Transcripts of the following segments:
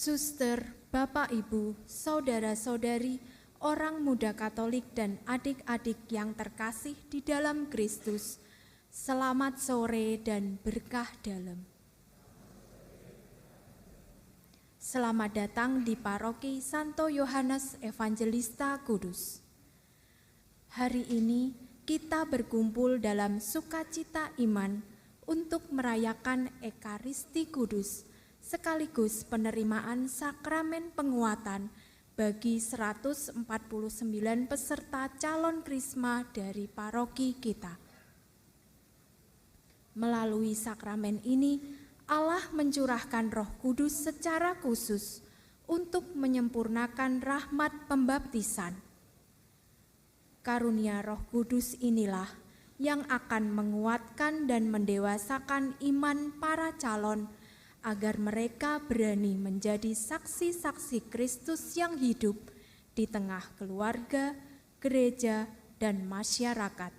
Suster, Bapak, Ibu, saudara-saudari, orang muda Katolik dan adik-adik yang terkasih di dalam Kristus, selamat sore dan berkah dalam. Selamat datang di Paroki Santo Yohanes Evangelista Kudus. Hari ini kita berkumpul dalam sukacita iman untuk merayakan Ekaristi Kudus, sekaligus penerimaan sakramen penguatan bagi 149 peserta calon krisma dari paroki kita. Melalui sakramen ini, Allah mencurahkan Roh Kudus secara khusus untuk menyempurnakan rahmat pembaptisan. Karunia Roh Kudus inilah yang akan menguatkan dan mendewasakan iman para calon agar mereka berani menjadi saksi-saksi Kristus yang hidup di tengah keluarga, gereja, dan masyarakat.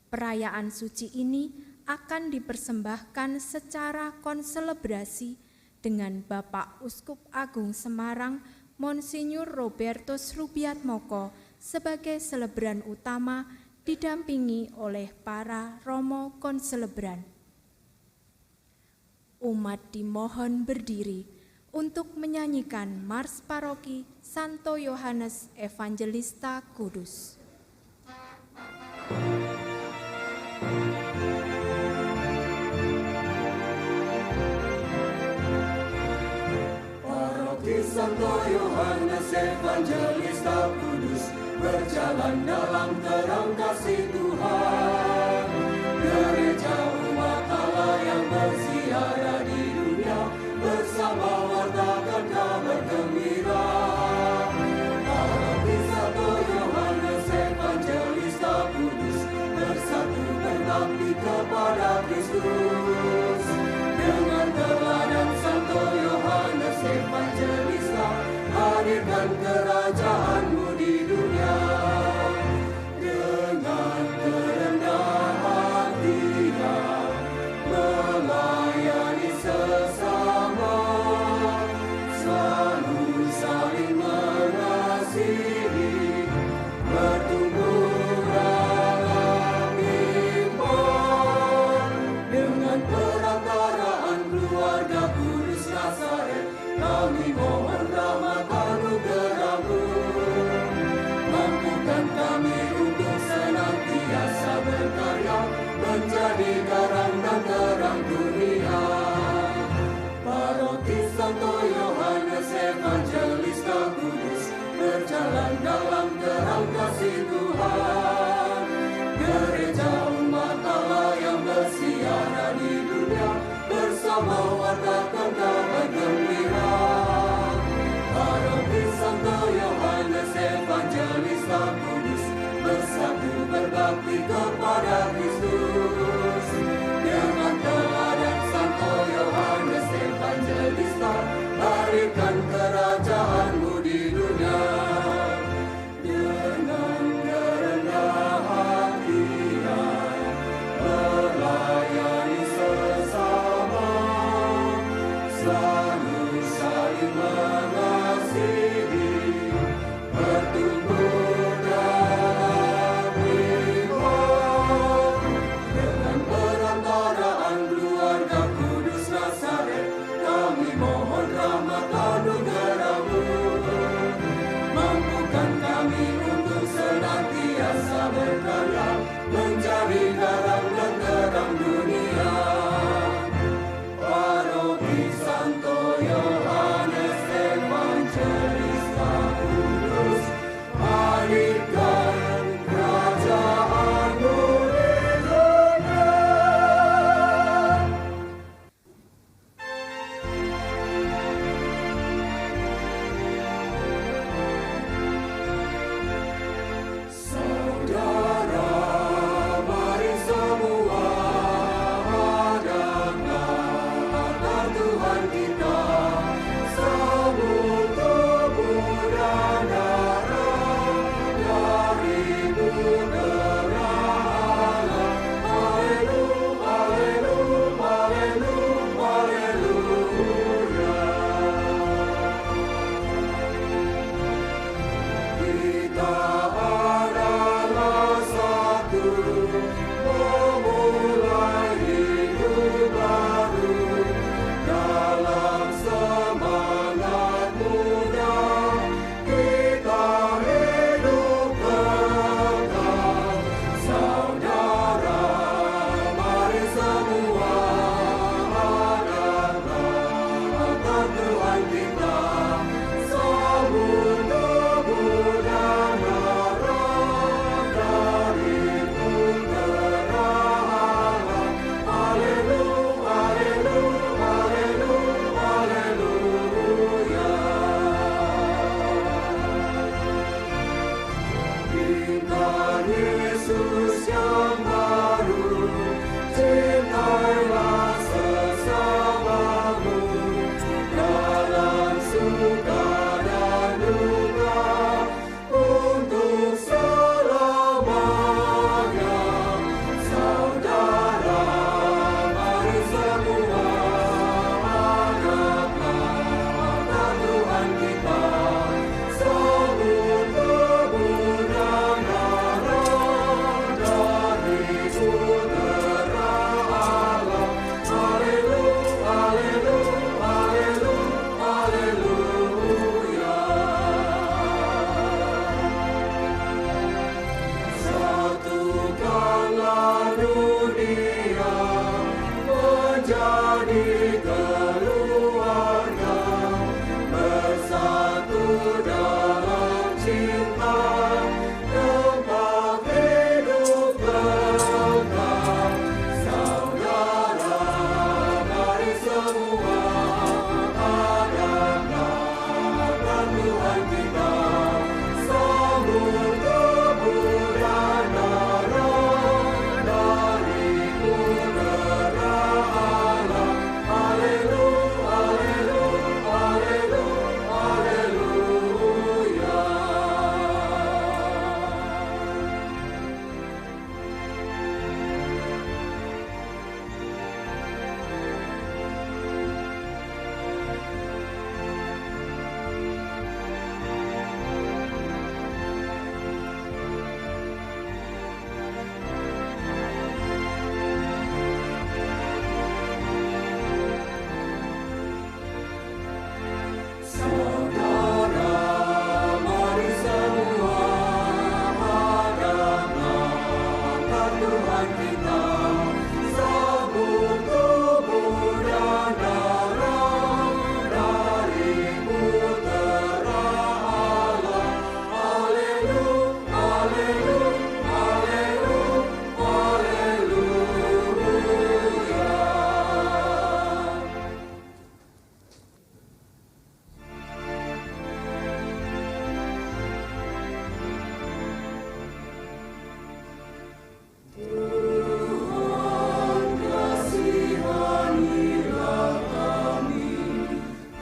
Perayaan suci ini akan dipersembahkan secara konselebrasi dengan Bapak Uskup Agung Semarang, Monsinyur Robertus Rubiatmoko sebagai selebran utama didampingi oleh para romo konselebran. Umat dimohon berdiri untuk menyanyikan Mars Paroki Santo Yohanes Evangelista Kudus. Paroki Santo Yohanes Evangelista Kudus berjalan dalam terang kasih Tuhan. Gereja umat Allah yang bersiara di dunia bersama wartakan kabar gembira. Paroki Santo Yohanes Evangelista Kudus bersatu berbakti kepada Kristus. Dengan teladan Santo Yohanes Evangelista, hadirkan kerajaan-Mu di dunia. Dengan kerendahan hati melayani sesama, selalu saling mengasihi, bertumbuh dalam iman. Dengan perantaraan keluarga Kudus Nazaret, kami mohon rahmat anugerah-Mu. Mampukan kami untuk senantiasa berkarya, menjadi garam dan terang dunia. Paroki Santo Yohanes Evangelista Kudus berjalan dalam terang kasih Tuhan. Gereja umat Allah yang bersiara di dunia bersama wartakan kabar gembira. Paroki Santo Yohanes Evangelista Kudus bersatu berbakti kepada Kristus. Dengan teladan Santo Yohanes Evangelista, hadirkan kerajaan-Mu di dunia. Dengan kerendahan menjadi keluarga, bersatu dalam cinta, tempat hidup kekal. Saudara, mari semua hadapkan Tuhan kita, sambut teburan darah dari udara Allah. Haleluya, haleluya, haleluya, haleluya. Saudara, mari semua hadapkan Tuhan kita, sambut teburan darah dari putera Allah. Haleluya, haleluya, haleluya, haleluya. Tuhan kasihanilah kami,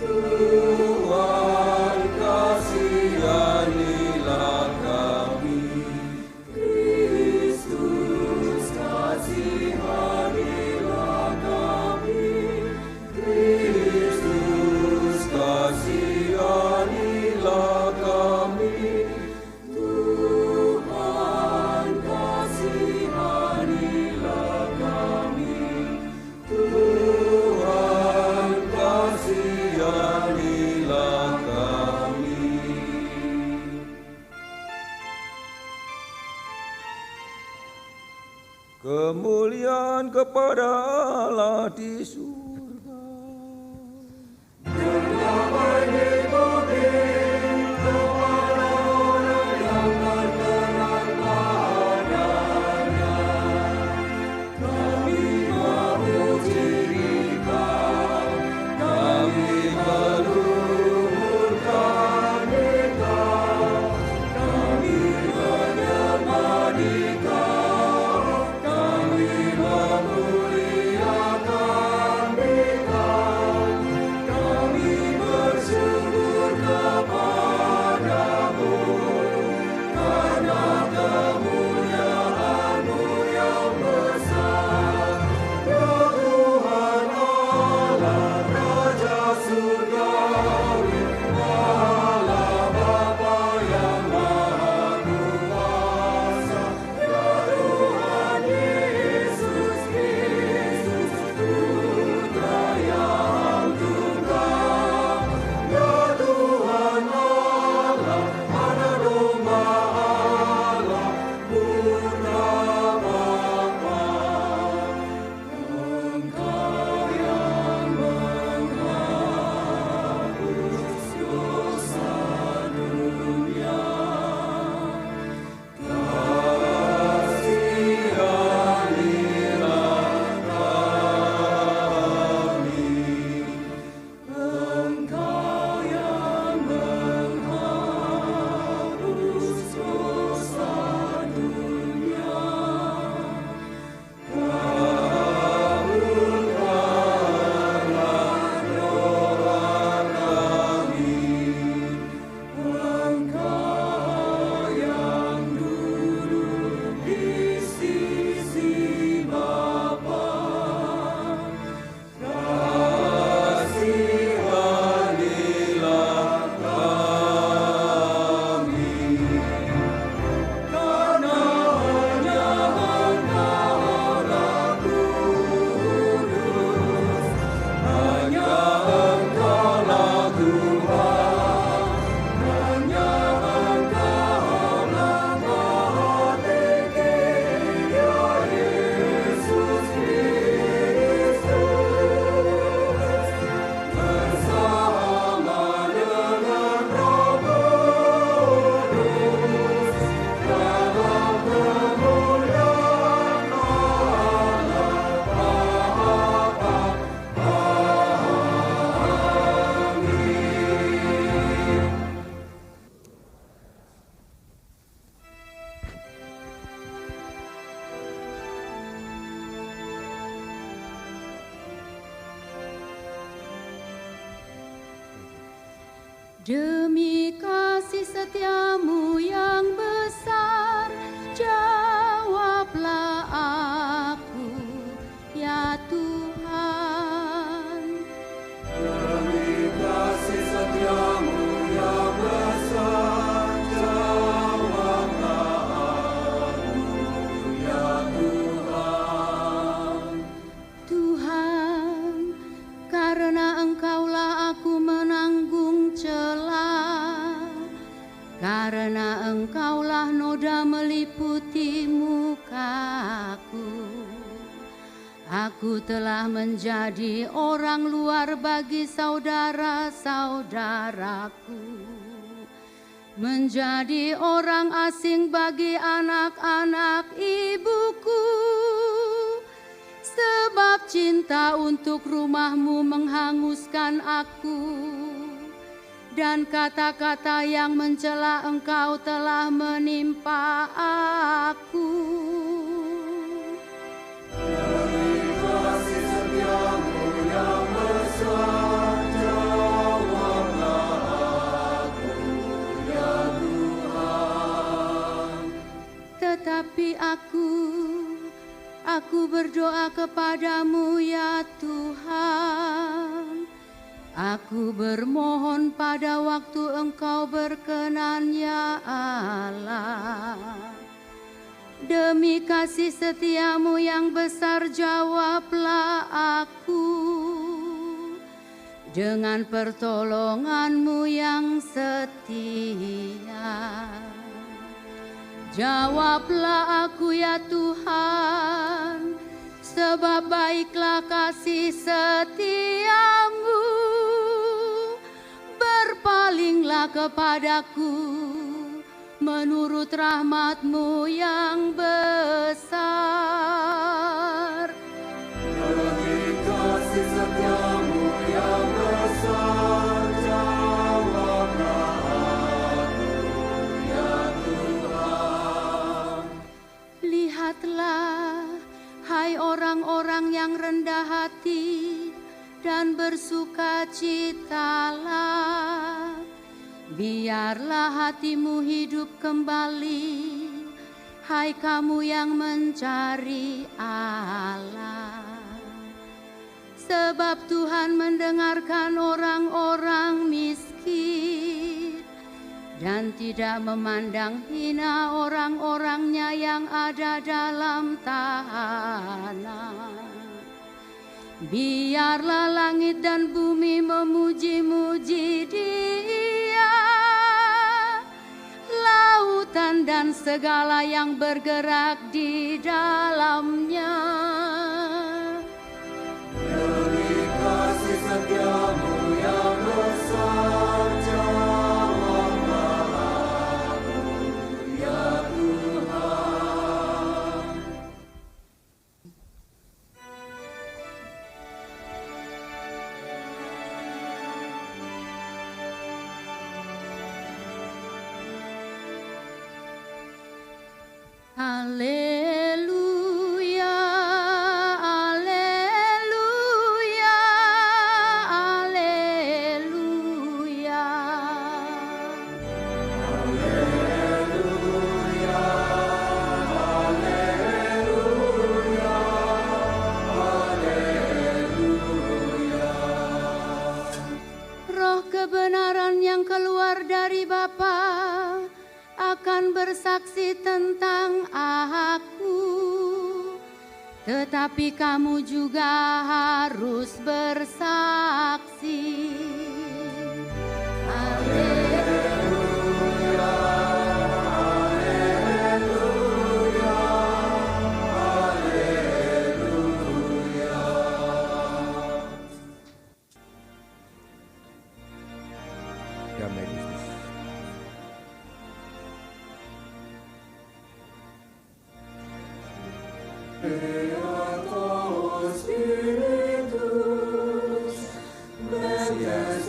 Tuhan kasihanilah kami, Kristus kasihanilah kami, Kristus kasihanilah kami, Tuhan kasihanilah kami, Tuhan kasihanilah kami. Kemuliaan kepada Allah di surga. Damai di bumi kepada orang yang berkenan padanya. Kami memuji Dikau, kami meluhurkan Dikau, kami menyembah Dikau, kami memuliakan Demi kasih setiamu yang besar, jawablah aku, ya Tuhan. Demi kasih setiamu yang besar, jawablah aku, ya Tuhan. Tuhan, karena Engkaulah aku menanggung celah, karena Engkaulah noda meliputi mukaku. Aku telah menjadi orang luar bagi saudara-saudaraku, menjadi orang asing bagi anak-anak ibuku. Sebab cinta untuk rumahmu menghanguskan aku, dan kata-kata yang mencela Engkau telah menimpa aku. Demi kasih setiamu yang besar, jawablah aku, ya Tuhan. Tetapi aku berdoa kepadamu, ya Tuhan. Aku bermohon pada waktu Engkau berkenan, ya Allah. Demi kasih setiamu yang besar, jawablah aku. Dengan pertolonganmu yang setia, jawablah aku, ya Tuhan, sebab baiklah kasih setiamu. Berpalinglah kepadaku menurut rahmat-Mu yang besar. Demi kasih setiamu yang besar, jawablah aku, ya Tuhan. Lihatlah, hai orang-orang yang rendah hati dan bersukacitalah. Biarlah hatimu hidup kembali, hai kamu yang mencari Allah. Sebab Tuhan mendengarkan orang-orang miskin dan tidak memandang hina orang-orangnya yang ada dalam tahanan. Biarlah langit dan bumi memuji-muji Dia, lautan dan segala yang bergerak di dalamnya. Demi kasih setiamu yang besar, jawablah aku, ya Tuhan. Haleluya, haleluya, haleluya. Roh kebenaran yang keluar dari Bapa akan bersaksi tentang aku, tetapi kamu juga harus bersaksi. Haleluya, haleluya, haleluya. Damai Kristus. Beato Spiritus, Benedictus,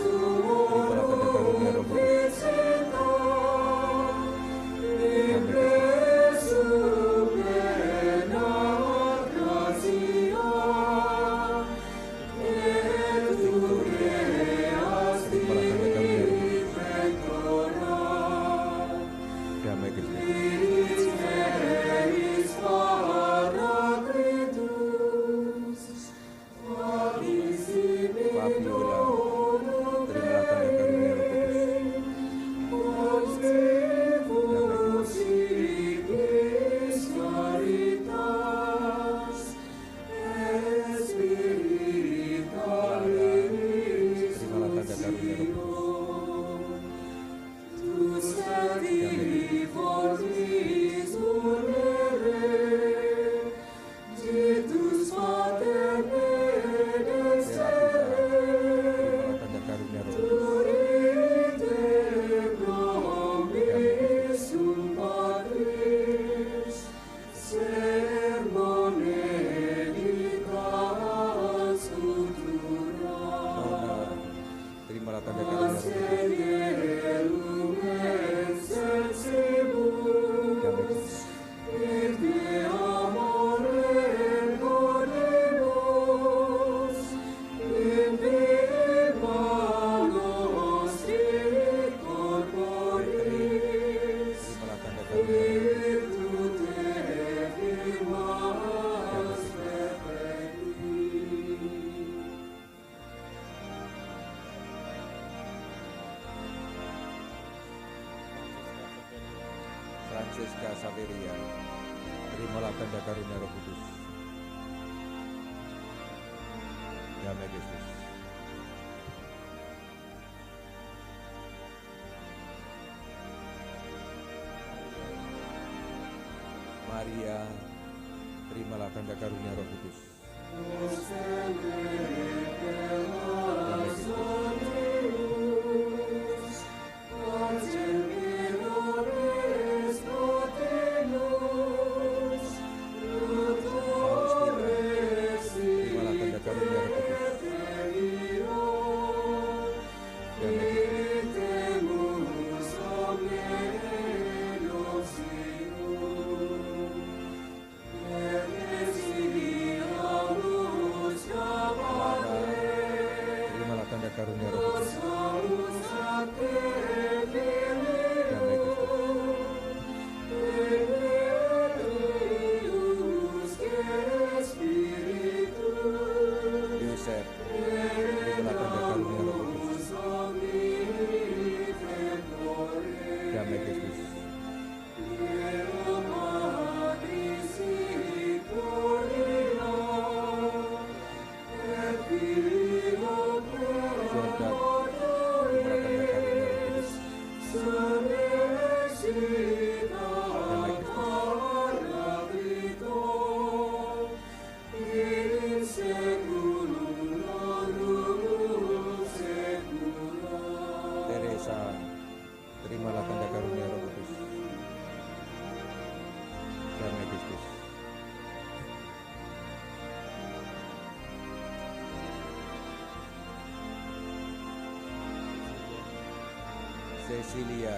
Francesca Saveria, terimalah tanda karunia Roh Kudus. Damai Kristus. Maria, terimalah tanda karunia Roh Kudus. Damai Kristus. Terimalah tanda karunia Roh Kudus. Damai Kristus. Terimalah tanda karunia Roh Kudus. Damai Kristus. Yosef, terimalah tanda karunia Roh Kudus. Damai Kristus. Jordan, terimalah tanda karunia Roh Kudus. Damai Kristus. Teresa, terimalah tanda karunia Roh Kudus. Damai Kristus. Cecilia,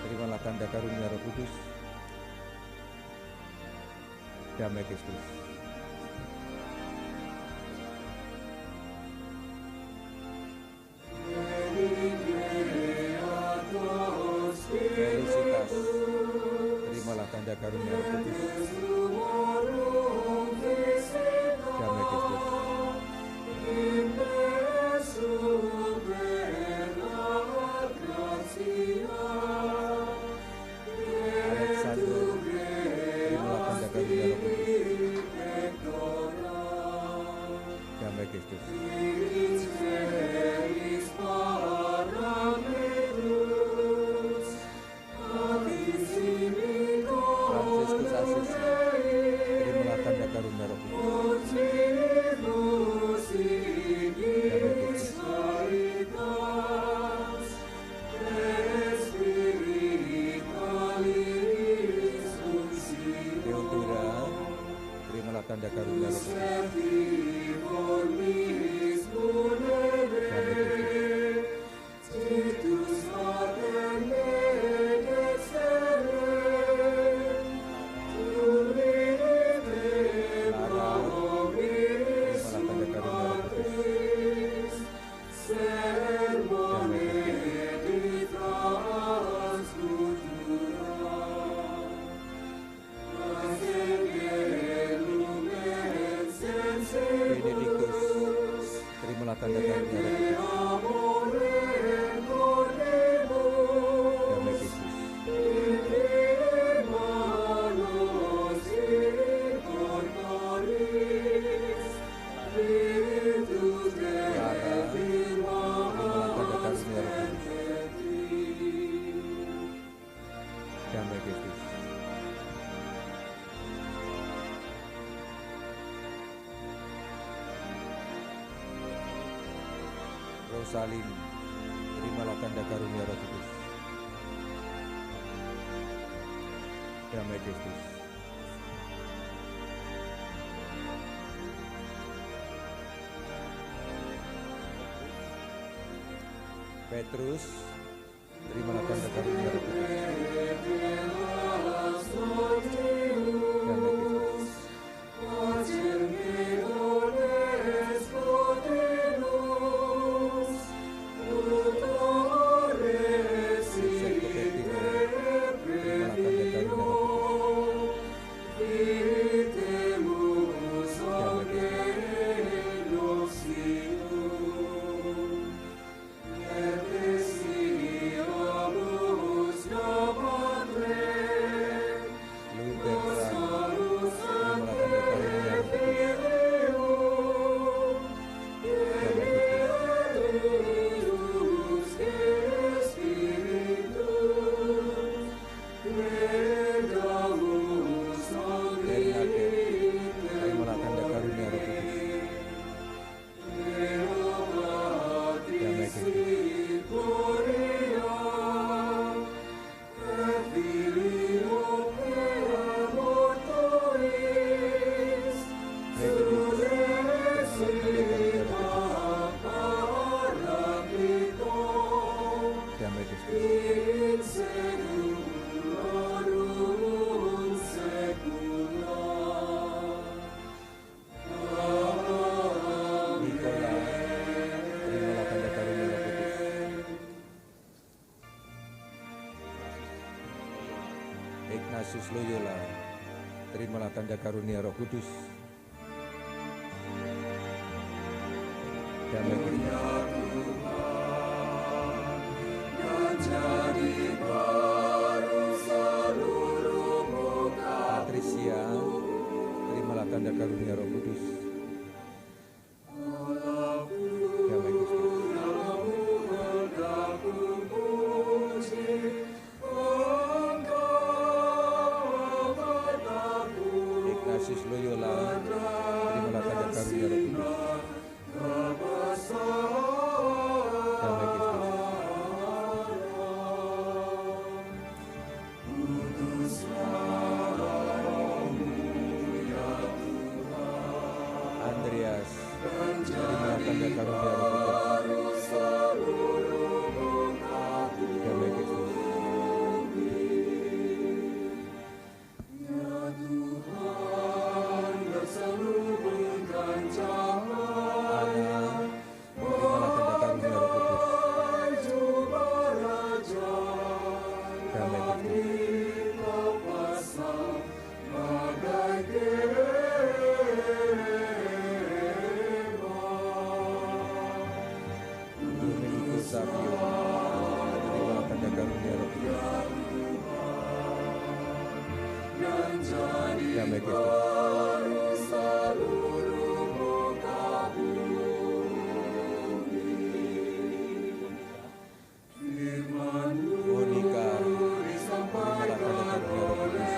terimalah tanda karunia Roh Kudus. Damai Kristus. Felicitas, terimalah tanda karunia Roh Kudus. Damai Kristus. Alexander, terimalah tanda karunia Roh Kudus. Damai Kristus. Fransiskus Asisi, terimalah tanda karunia Roh Kudus. Damai Kristus. Theodora, terimalah tanda karunia Roh Kudus. Damai Kristus. Lara, terimalah tanda karunia Roh Kudus. Damai Benedictus, terimalah tanda karunia Roh Kudus. Damai Kristus. Yara, terimalah tanda karunia Roh Kudus. Damai Kristus. Rosalin, terimalah tanda karunia Roh Kudus. Damai Kristus. Petrus, terimalah tanda karunia Roh Kudus. Damai Kristus. Yosef Cupertino, terimalah tanda karunia Roh Kudus. Damai Kristus. Ignatius Loyola, terimalah tanda karunia Roh Kudus. Damai Kristus. Patricia, terimalah tanda karunia Roh Kudus. Damai Kristus. Ignatius Loyola, terimalah tanda karunia Roh Kudus. Damai Kristus. Andreas, terimalah tanda karunia Roh Kudus. Damai Kristus. Damai Kristus. Monica, terimalah tanda karunia Roh Kudus.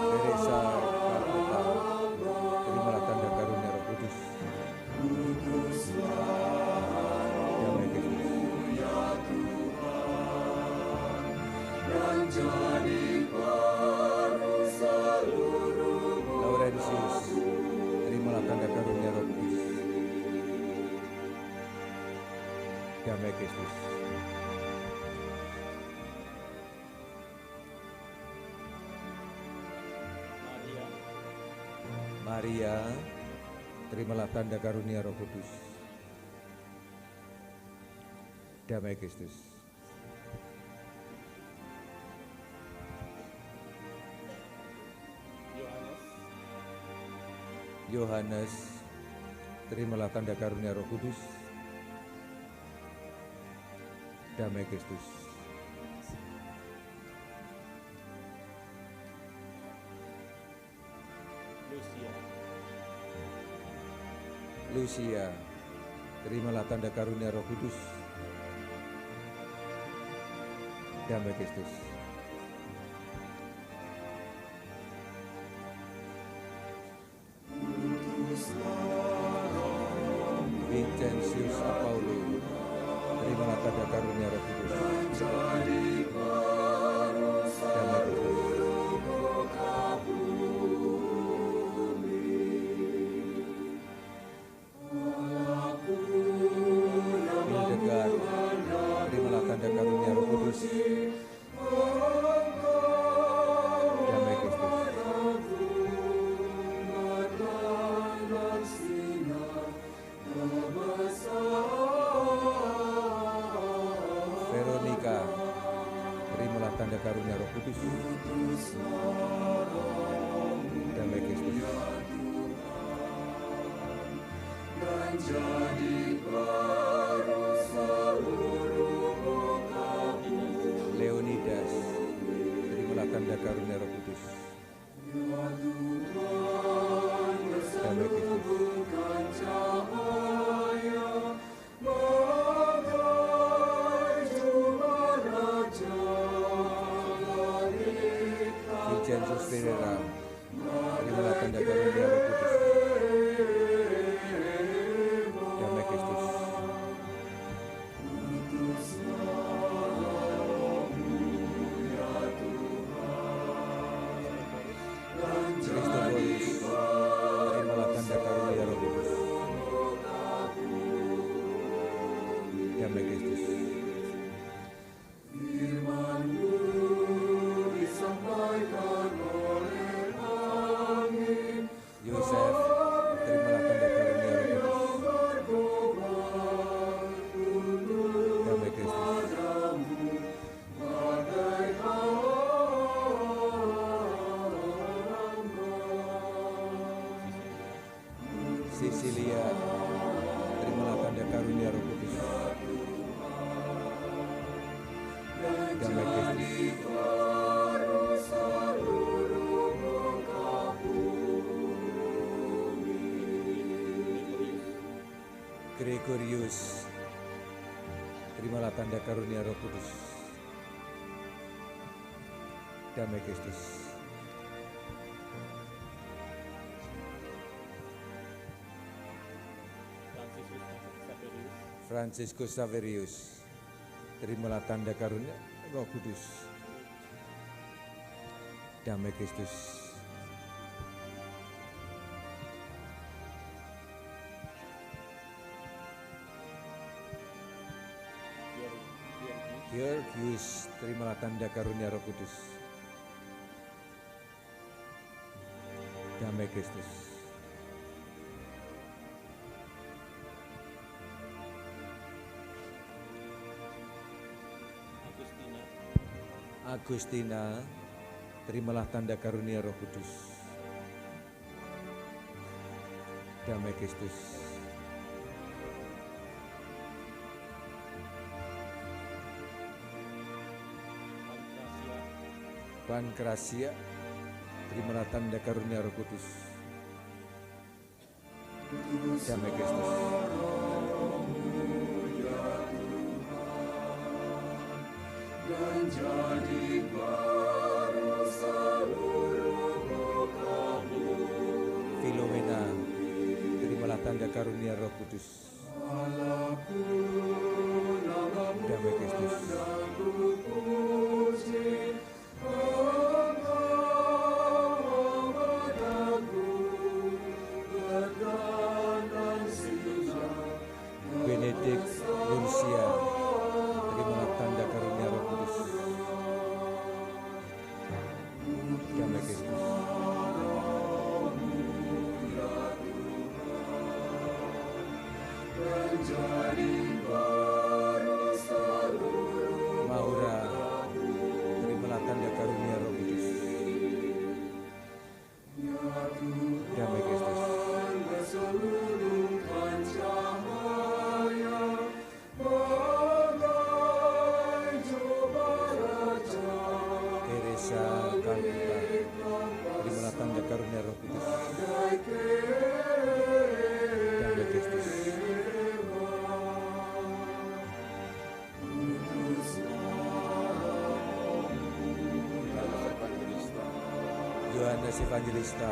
Teresa Carlota, terimalah tanda karunia Roh Kudus. Damai Kristus. Laurentius, terimalah tanda karunia Roh Kudus. Damai Kristus. Maria, terimalah tanda karunia Roh Kudus. Damai Kristus. Yohanes, terimalah tanda karunia Roh Kudus. Damai Kristus. Lucia, terimalah tanda karunia Roh Kudus. Damai Kristus. Vincentius Apaulo, terimalah tanda karunia Roh Kudus. Damai Kristus. Hildegard, terimalah tanda karunia Roh Kudus. Damai Kristus. Veronica, terimalah tanda karunia Roh Kudus. Damai Kristus. Leonidas, terimalah tanda karunia Roh Kudus. Damai Kristus. Vincentius Ferreira, terimalah tanda karunia Roh Kudus. Damai Kristus. Kristoforus, terimalah tanda karunia Roh Kudus. Damai Kristus. Firman-Mu disampaikan oleh angin, Damai Kristus. Gregorius, terimalah tanda karunia Roh Kudus. Damai Kristus. Franciscus Saverius, terimalah tanda karunia Roh Kudus. Damai Kristus. Georgius, terimalah tanda karunia Roh Kudus. Damai Kristus. Agustina, terimalah tanda karunia Roh Kudus. Damai Kristus. Pankrasia, terimalah tanda karunia Roh Kudus. Damai Kristus. Dan jadi baru seluruh mukamu. Filomena, terimalah tanda karunia Roh Kudus. Damai Kristus. Benedict Lucia, terimalah tanda karunia Roh Kudus. Damai Kristus. Maura, terimalah tanda karunia Roh Kudus. Damai Kristus. Teresa Calcutta, terimalah tanda karunia Roh Kudus. Damai Kristus. Yohanes Evangelista,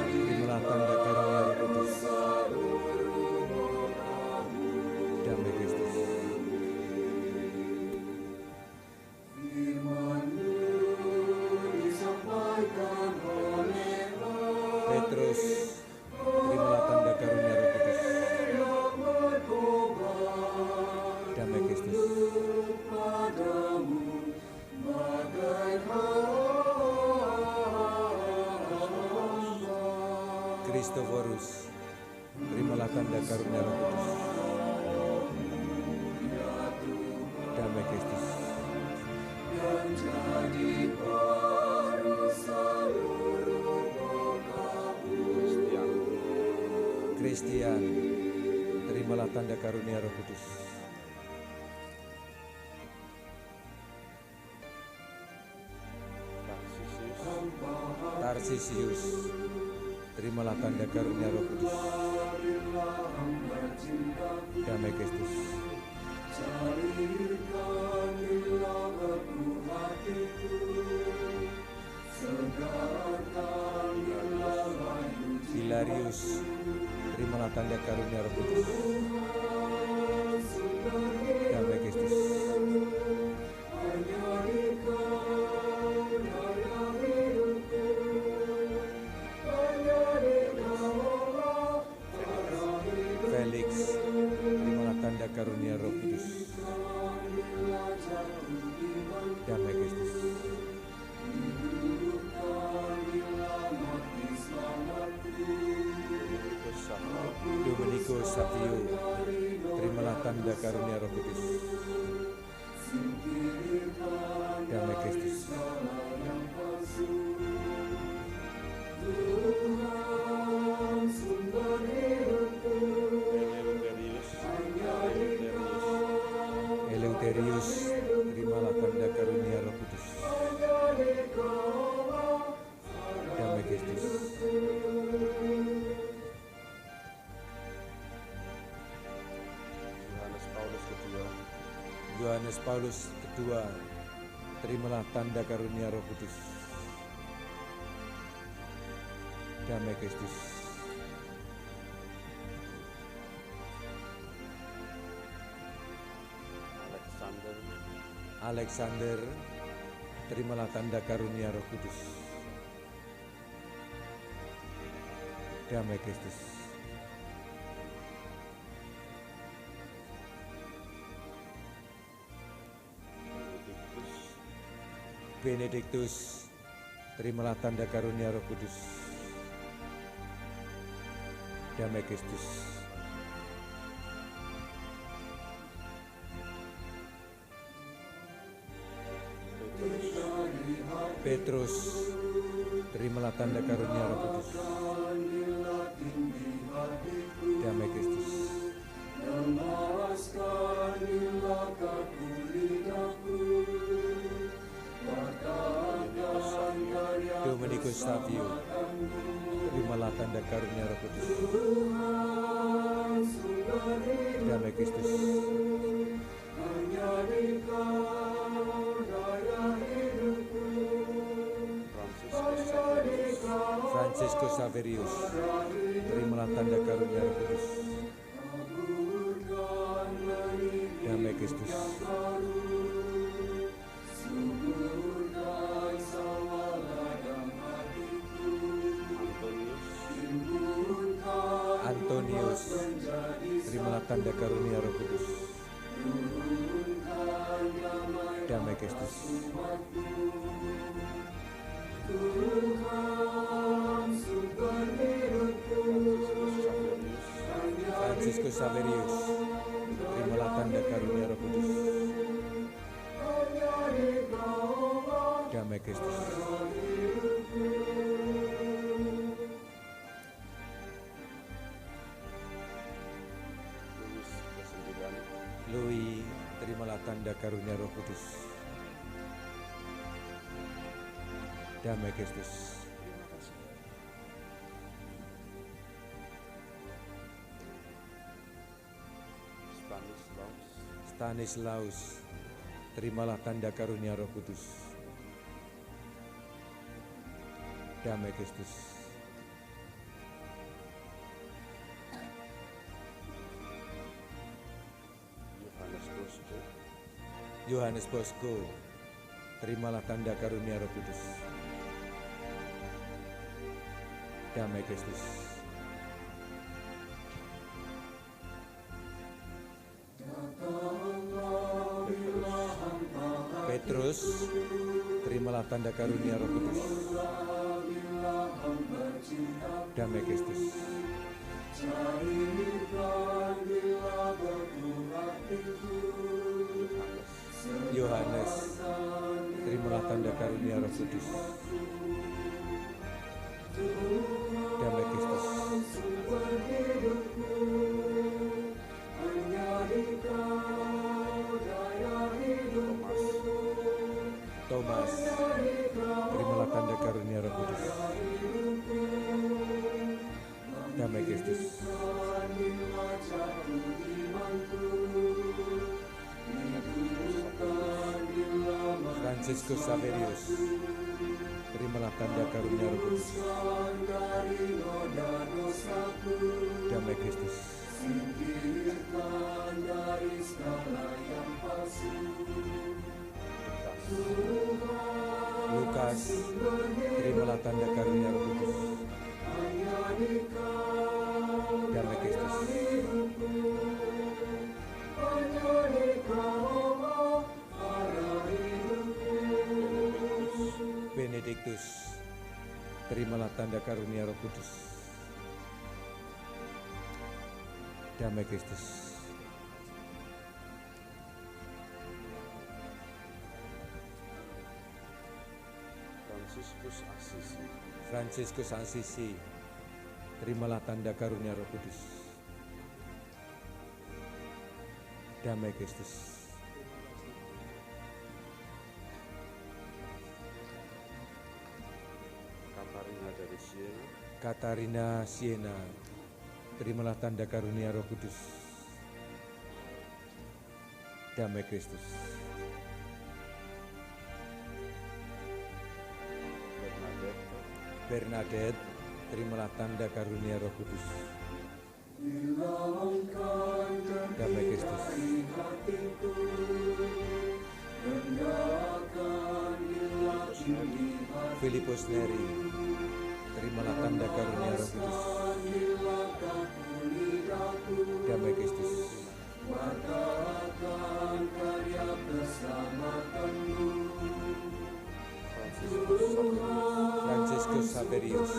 terimalah tanda karunia Roh Kudus. Damai Kristus. Petrus, terimalah tanda karunia Roh Kudus. Damai Kristus. Kristoforus, terimalah tanda karunia Roh Kudus. Damai Kristus. Christian, terimalah tanda karunia Roh Kudus. Tarsisius, terimalah tanda karunia Roh Kudus. Damai Kristus. Hilarius, terimalah tanda karunia Roh Kudus. Damai Kristus. Felix, terimalah tanda karunia Roh Kudus. Damai Kristus. Domenico Savio, terimalah tanda karunia Roh Kudus. Damai Kristus. Eleutherius, terimalah tanda karunia Roh Kudus. Damai Kristus. Yohanes Paulus kedua, terimalah tanda karunia Roh Kudus. Damai Kristus. Alexander, terimalah tanda karunia Roh Kudus. Damai Kristus. Benediktus, terimalah tanda karunia Roh Kudus. Damai Kristus. Petrus, terimalah tanda karunia Roh Kudus. Damai Kristus. Dominikus Savio, terimalah tanda karunia Roh Kudus. Damai Kristus. Francisco Saverius, terimalah tanda karunia Roh Kudus. Damai Kristus. Antonius, terimalah tanda karunia Roh Kudus. Damai Kristus. Francisco Saverius, terimalah tanda karunia Roh Kudus. Damai Kristus. Louis, terimalah tanda karunia Roh Kudus. Damai Kristus. Stanislaus, terimalah tanda karunia Roh Kudus. Damai Kristus. Yohanes Bosco, terimalah tanda karunia Roh Kudus. Damai Kristus. Petrus, terimalah tanda karunia Roh Kudus. Damai Kristus. Yohanes, terimalah tanda karunia Roh Kudus. Damai Kristus. Thomas, terimalah tanda karunia Roh Kudus. Damai Kristus. Francisco Saverius, terimalah tanda karunia Roh Kudus. Damai Kristus. Lukas, terimalah tanda karunia Roh Kudus. Damai Kristus. Benediktus, terimalah tanda karunia Roh Kudus. Damai Kristus. Fransiskus Assisi, terimalah tanda karunia Roh Kudus. Damai Kristus. Katarina Siena, terimalah tanda karunia Roh Kudus. Damai Kristus. Bernadette, terimalah tanda karunia Roh Kudus. Damai Kristus. Filipus Neri, terimalah tanda karunia Roh Kudus. Damai Kristus. Franciscus Saverius,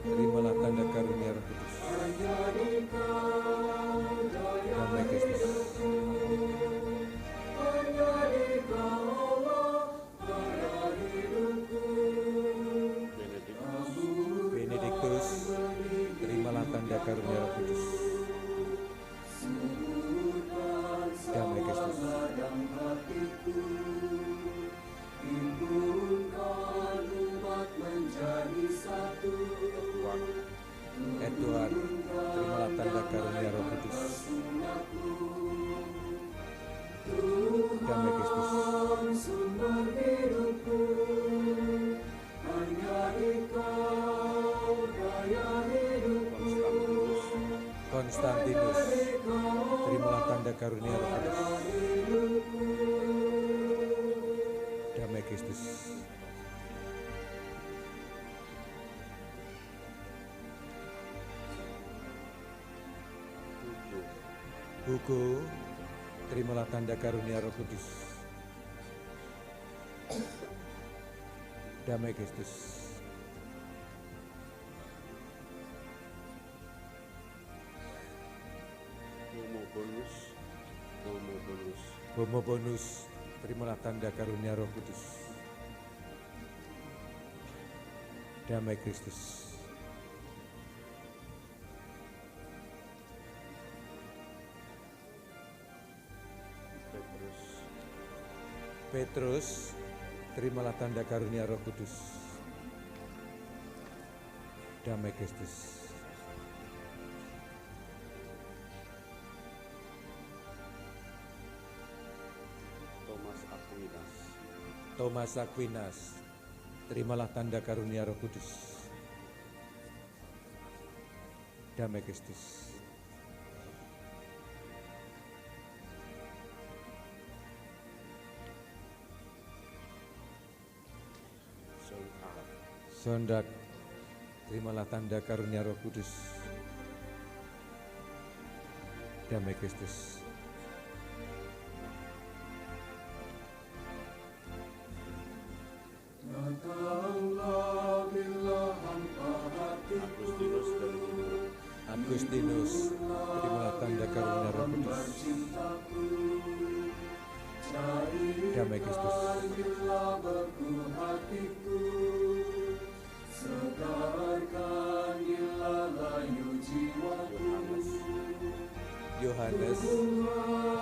terimalah tanda karunia Roh Kudus. Damai Kristus. Benediktus, terimalah tanda karunia Roh Kudus. Damai Kristus. Edward, terimalah tanda karunia Roh Kudus. Damai Kristus. Konstantinus, terimalah tanda karunia Roh Kudus. Damai Kristus. Hugo, terimalah tanda karunia Roh Kudus. Damai Kristus. Bomo Bonus, terimalah tanda karunia Roh Kudus. Damai Kristus. Petrus, terimalah tanda karunia Roh Kudus. Damai Kristus. Thomas Aquinas, terimalah tanda karunia Roh Kudus. Damai Kristus. Sondak, terimalah tanda karunia Roh Kudus. Damai Kristus. Agustinus, terimalah tanda karunia Roh Kudus. Damai Kristus. Yohanes,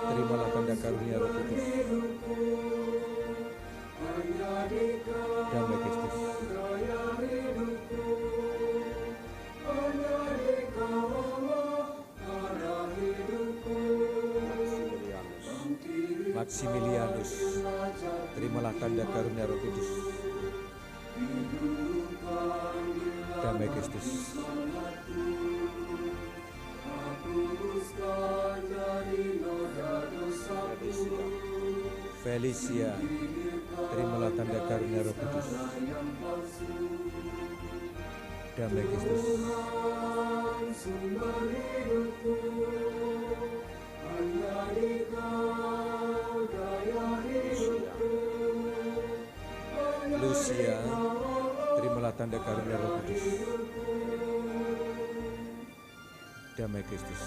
terimalah tanda karunia Roh Kudus. Damai Kristus. Maximilianus, terimalah tanda karunia Roh Kudus. Damai Kristus. Felicia, terimalah tanda karunia Roh Kudus. Damai Kristus. Lucia, terimalah tanda karunia Roh Kudus. Damai Kristus.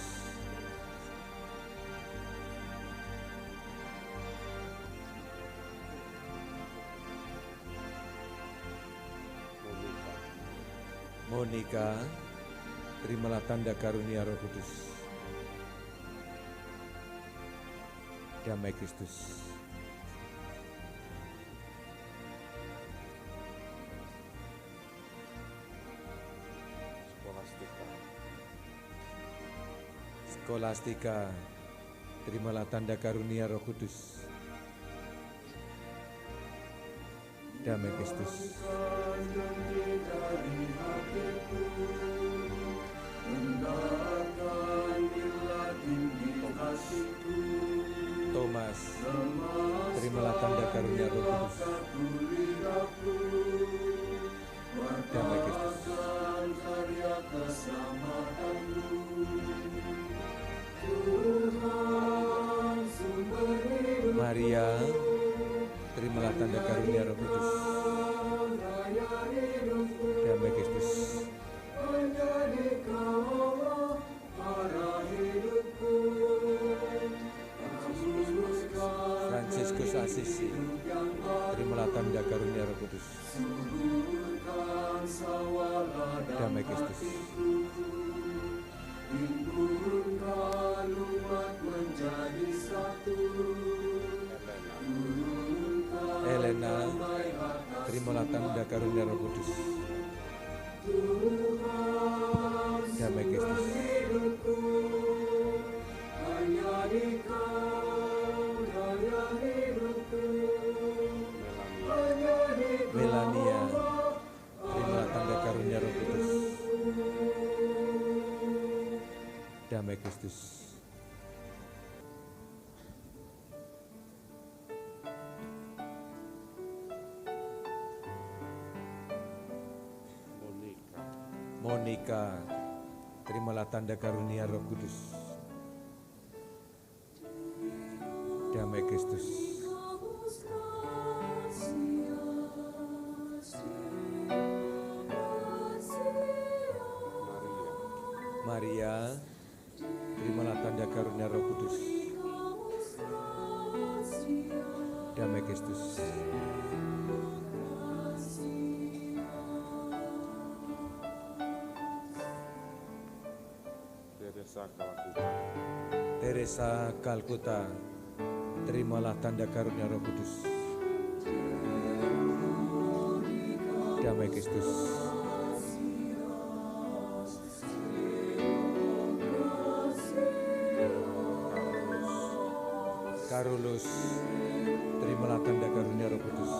Monica, terimalah tanda karunia Roh Kudus. Damai Kristus. Skolastika, terimalah tanda karunia Roh Kudus. Damai Kristus. Thomas, terimalah tanda karunia Roh Kudus. Damai Kristus. Maria, terimalah tanda karunia Roh Kudus. Damai Kristus. Fransiskus Asisi, terimalah tanda karunia Roh Kudus. Damai Kristus. Elena, terimalah tanda karunia Roh Kudus. Damai Kristus. Melania, terimalah tanda karunia Roh Kudus. Damai Kristus. Monica, terimalah tanda karunia Roh Kudus. Damai Kristus. Maria, terimalah tanda karunia Roh Kudus. Damai Kristus. Teresa Kalkuta, terimalah tanda karunia Roh Kudus. Damai Kristus. Carolus, terimalah tanda karunia Roh Kudus.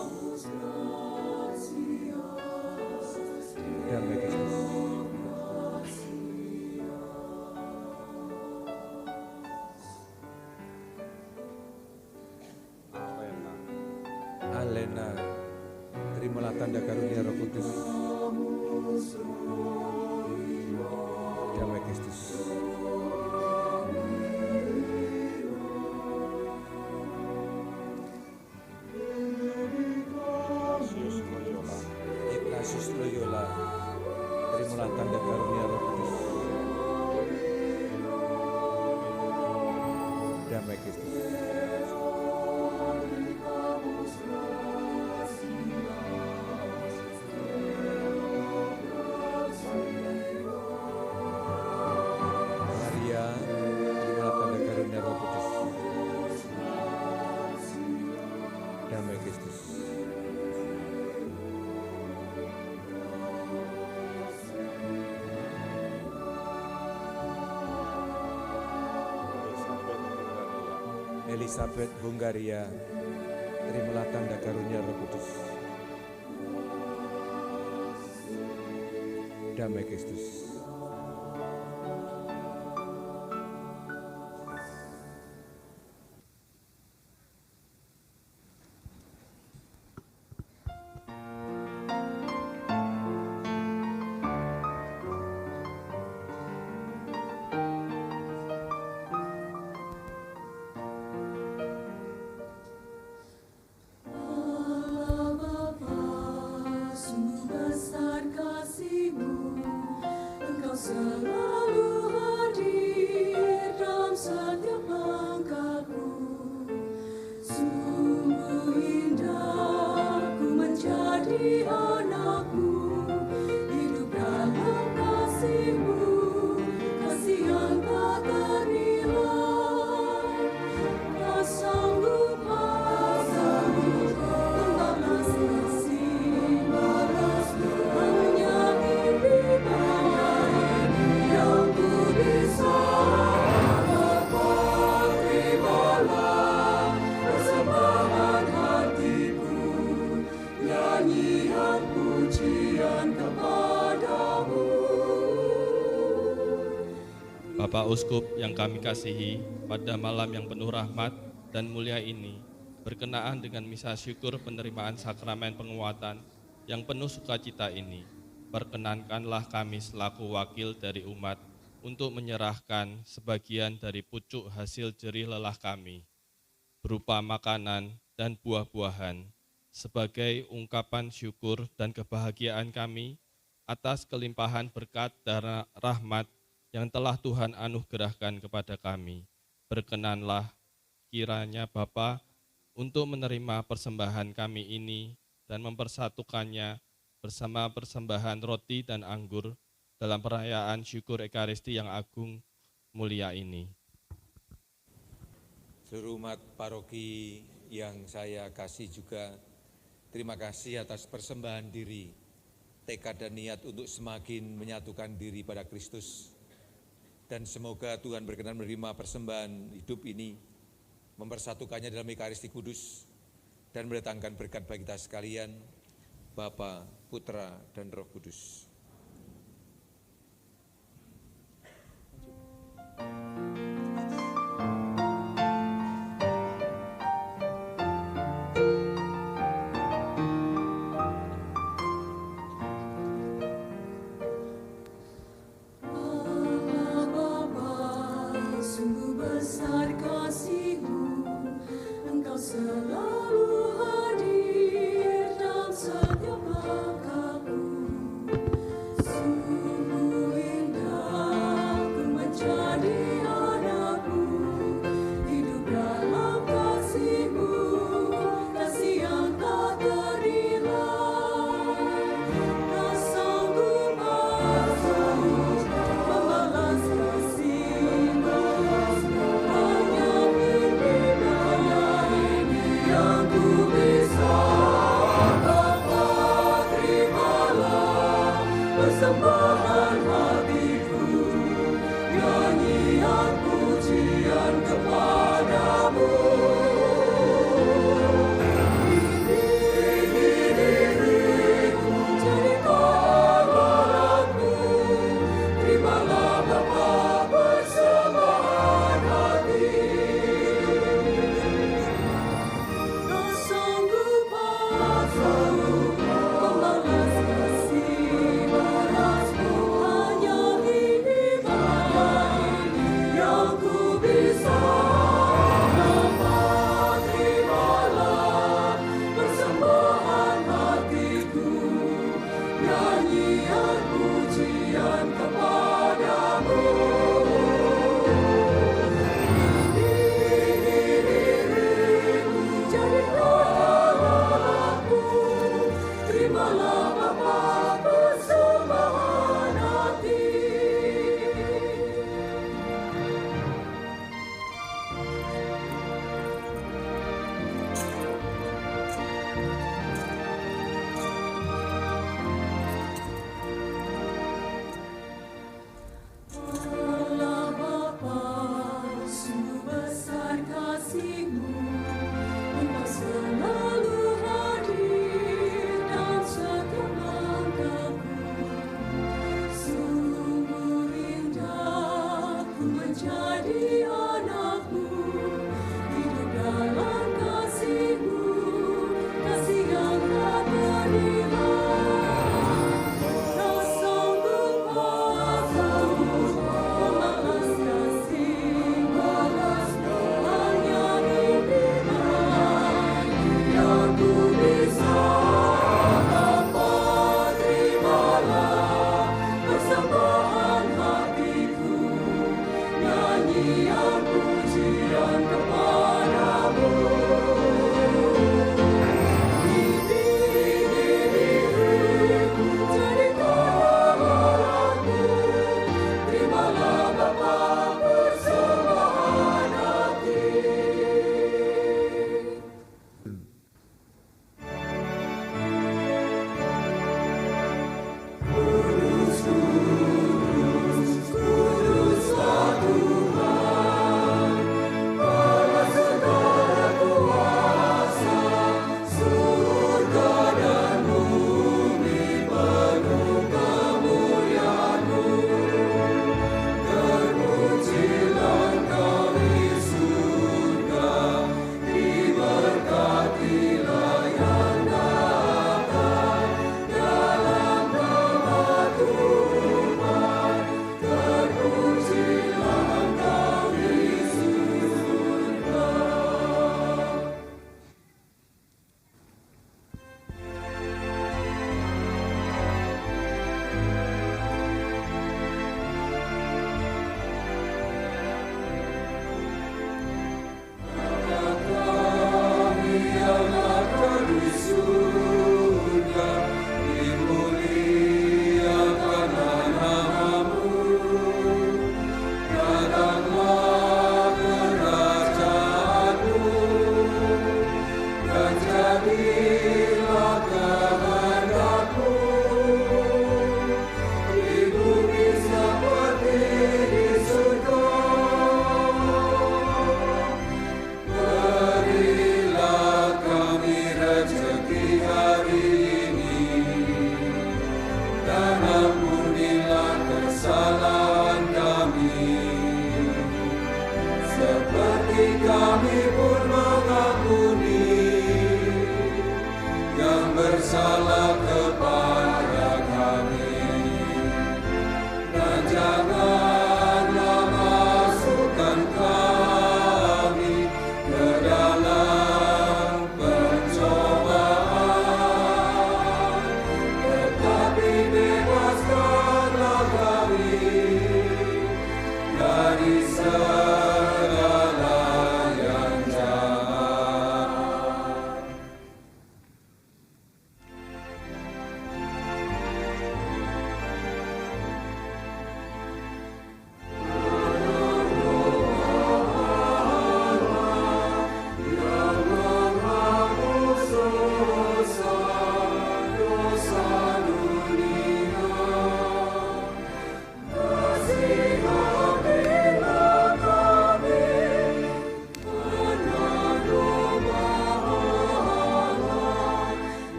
Damai Kristus. Alena, terimalah tanda karunia Roh Kudus. Damai Kristus. Ignatius Loyola, terimalah tanda karunia Roh Kudus. Damai Kristus. Maria, terimalah tanda karunia Roh Kudus. Damai Kristus. Elizabeth Hungaria, terimalah tanda karunia Roh Kudus. Damai Kristus. Sungguh besar kasih-Mu Bapak Uskup yang kami kasihi, pada malam yang penuh rahmat dan mulia ini, berkenaan dengan misa syukur penerimaan sakramen penguatan yang penuh sukacita ini, perkenankanlah kami selaku wakil dari umat untuk menyerahkan sebagian dari pucuk hasil jerih lelah kami, berupa makanan dan buah-buahan, sebagai ungkapan syukur dan kebahagiaan kami atas kelimpahan berkat dan rahmat yang telah Tuhan anugerahkan kepada kami. Berkenanlah kiranya Bapa untuk menerima persembahan kami ini dan mempersatukannya bersama persembahan roti dan anggur dalam perayaan syukur Ekaristi yang agung mulia ini. Seluruh umat paroki yang saya kasih juga, terima kasih atas persembahan diri, tekad dan niat untuk semakin menyatukan diri pada Kristus. Dan semoga Tuhan berkenan menerima persembahan hidup ini, mempersatukannya dalam Ekaristi Kudus, dan mendatangkan berkat bagi kita sekalian, Bapa, Putra, dan Roh Kudus.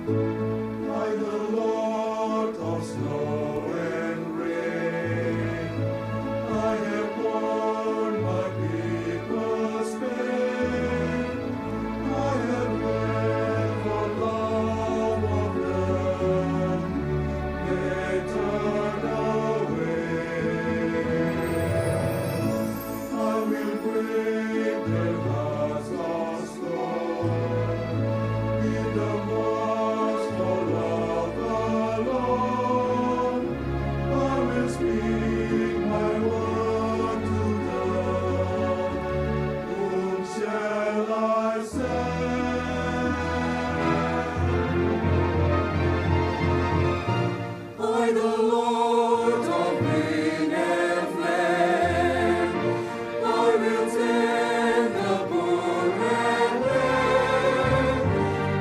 By the Lord of snow and rain, I have borne my people's pain. I have led for love of them, they turn away. I will break their hearts of stone, with the voice for love alone. I will speak my word to them. Whom shall I send? I, the Lord of wind and flame, I will take the poor and lame.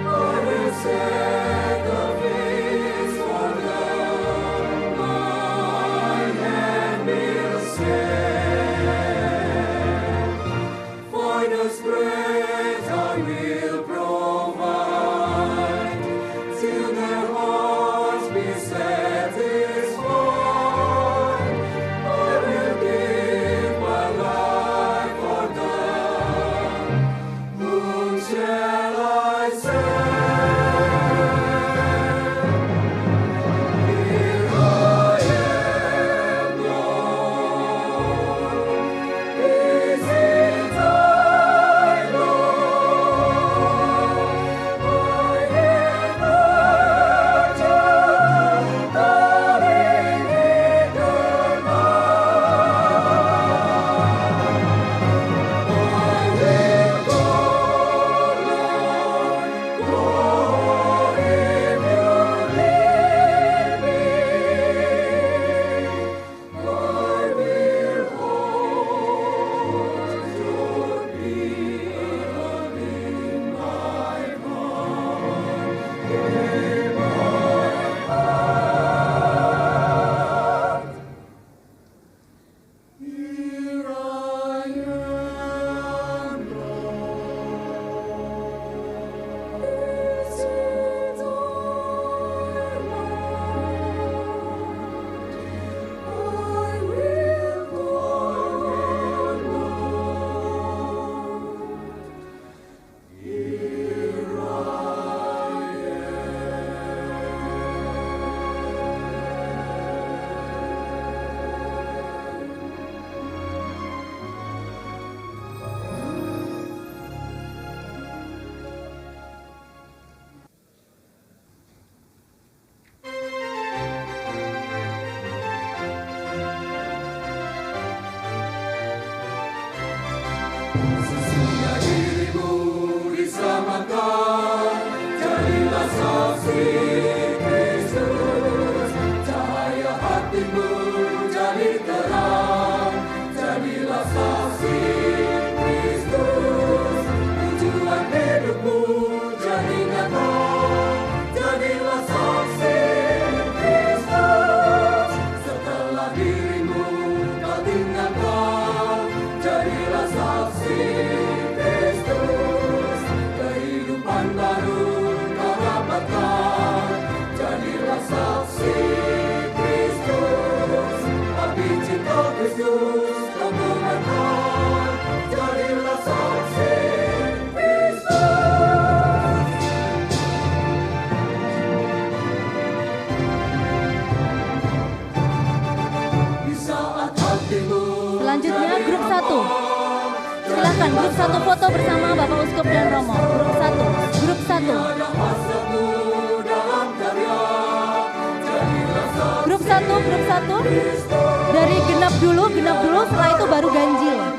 I will set the feast for them. My hand will save. Finest bread I will provide, till their hearts be satisfied. I will give my life for them. Whom shall I send? Here I am, Lord. Is it I, Lord? I am urgent, calling in your Sesungguhnya dirimu diselamatkan, jadilah saksi Kristus. Cahaya hatimu jadi terang, jadilah saksi Kristus. Tujuan hidupmu jadi nyata, jadilah saksi Kristus. Setelah dirimu kau tinggalkan, jadilah saksi Kristus. Kehidupan baru kau dapatkan, jadilah saksi Kristus. Api cinta Kristus kau tebarkan, jadilah saksi Kristus. Di saat hatimu Selanjutnya grup 1. Silakan grup 1 foto bersama Bapak Uskup dan Romo. Grup 1. Grup 1. Grup 1. Dari genap dulu, setelah itu baru ganjil.